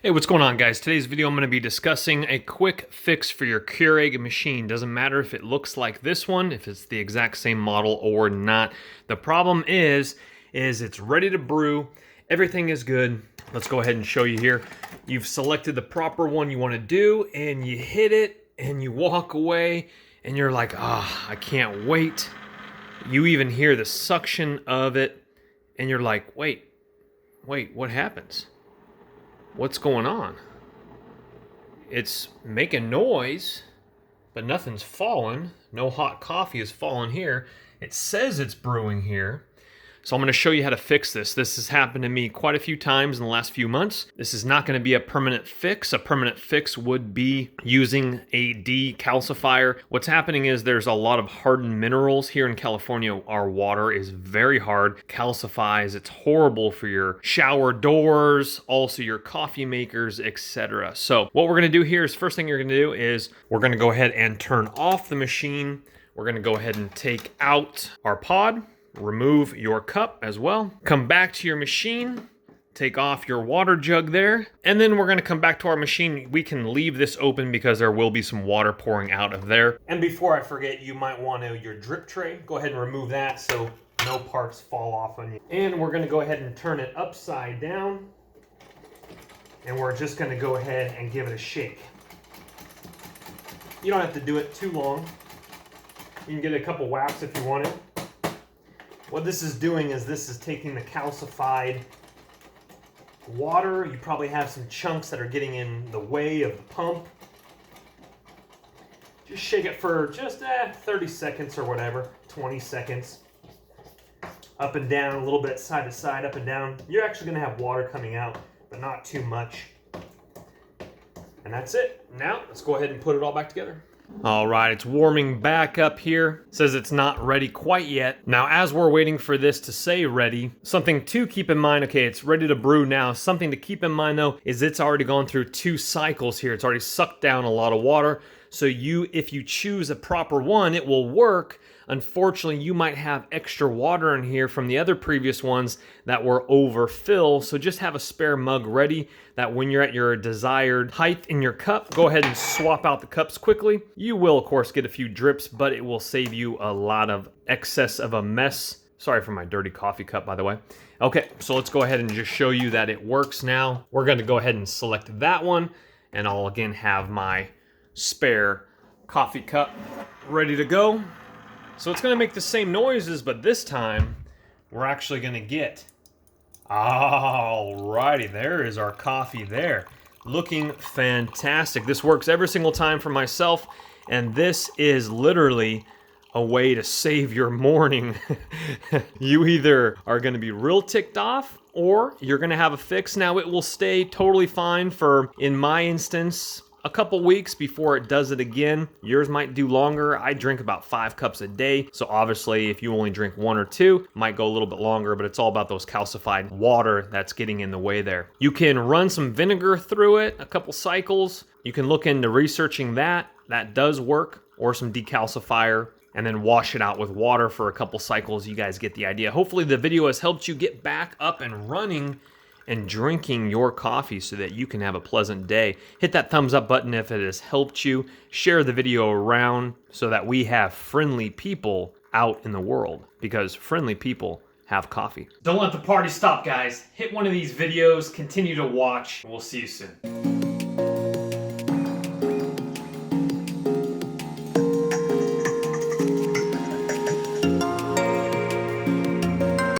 Hey, what's going on, guys? Today's video I'm going to be discussing a quick fix for your Keurig machine. Doesn't matter if it looks like this one, if it's the exact same model or not. The problem is it's ready to brew. Everything is good. Let's go ahead and show you here. You've selected the proper one you want to do, and you hit it, and you walk away, and you're like, I can't wait. You even hear the suction of it, and you're like, wait, what happens? What's going on? It's making noise, but nothing's fallen. No hot coffee has fallen here. It says it's brewing here. So I'm going to show you how to fix this. This has happened to me quite a few times in the last few months. This is not going to be a permanent fix. A permanent fix would be using a decalcifier. What's happening is there's a lot of hardened minerals here in California. Our water is very hard, calcifies. It's horrible for your shower doors, also your coffee makers, etc. So what we're going to do here is, first thing you're going to do is we're going to go ahead and turn off the machine. We're going to go ahead and take out our pod. Remove your cup as well. Come back to your machine, take off your water jug there, and then we're gonna come back to our machine. We can leave this open because there will be some water pouring out of there. And before I forget, you might want your drip tray. Go ahead and remove that so no parts fall off on you. And we're gonna go ahead and turn it upside down, and we're just gonna go ahead and give it a shake. You don't have to do it too long. You can get a couple whacks if you want it. What this is doing is this is taking the calcified water. You probably have some chunks that are getting in the way of the pump. Just shake it for just 30 seconds or whatever, 20 seconds. Up and down, a little bit side to side, up and down. You're actually going to have water coming out, but not too much. And that's it. Now, let's go ahead and put it all back together. All right, it's warming back up here. It says it's not ready quite yet. Now, as we're waiting for this to say ready, something to keep in mind, okay, it's ready to brew now. Something to keep in mind, though, is it's already gone through 2 cycles here. It's already sucked down a lot of water. So if you choose a proper one, it will work. Unfortunately, you might have extra water in here from the other previous ones that were overfill. So just have a spare mug ready that when you're at your desired height in your cup, go ahead and swap out the cups quickly. You will, of course, get a few drips, but it will save you a lot of excess of a mess. Sorry for my dirty coffee cup, by the way. Okay, so let's go ahead and just show you that it works now. We're going to go ahead and select that one, and I'll again have my spare coffee cup ready to go. So it's going to make the same noises, but this time we're actually going to get... Alrighty, there is our coffee there. Looking fantastic. This works every single time for myself, and this is literally a way to save your morning. You either are going to be real ticked off, or you're going to have a fix. Now, it will stay totally fine for, in my instance, a couple weeks before it does it again. Yours might do longer. I drink about 5 cups a day. So obviously if you only drink 1 or 2, it might go a little bit longer, but it's all about those calcified water that's getting in the way there. You can run some vinegar through it, a couple cycles. You can look into researching that. That does work, or some decalcifier, and then wash it out with water for a couple cycles. You guys get the idea. Hopefully the video has helped you get back up and running and drinking your coffee so that you can have a pleasant day. Hit that thumbs up button if it has helped you. Share the video around so that we have friendly people out in the world, because friendly people have coffee. Don't let the party stop, guys. Hit one of these videos, continue to watch. We'll see you soon.